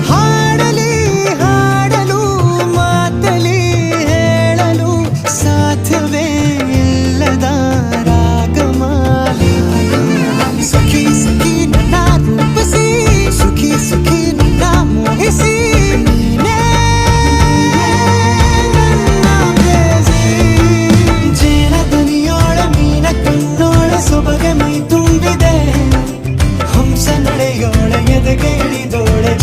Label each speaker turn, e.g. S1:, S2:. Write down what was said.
S1: ಹಾಡಲಿ ಹಾಡಲು ಮಾತಲಿ ಹೇಳಲು ಸಾಧ್ಯವೇ ಇಲ್ಲದ ರಾಗಮಾಲಿ ಸಖಿ ಸಖಿ ನನ್ನ ರೂಪಿಸಿ ಸುಖಿ ಸುಖಿ ನನ್ನ ಮೋಹಿಸಿ ನೀನೇ ನನ್ನ ಪ್ರೇಯಸಿ. ಜೇನ ದನಿಯೋಳ ಮೀನ ಕಣ್ಣೋಳ ಸೊಬಗೆ ಮೈ ತುಂಬಿದೆ ಹಂಸ ನಡೆಯೋಳ ಎದೆಗೆ ಇಳಿದೋಳೆ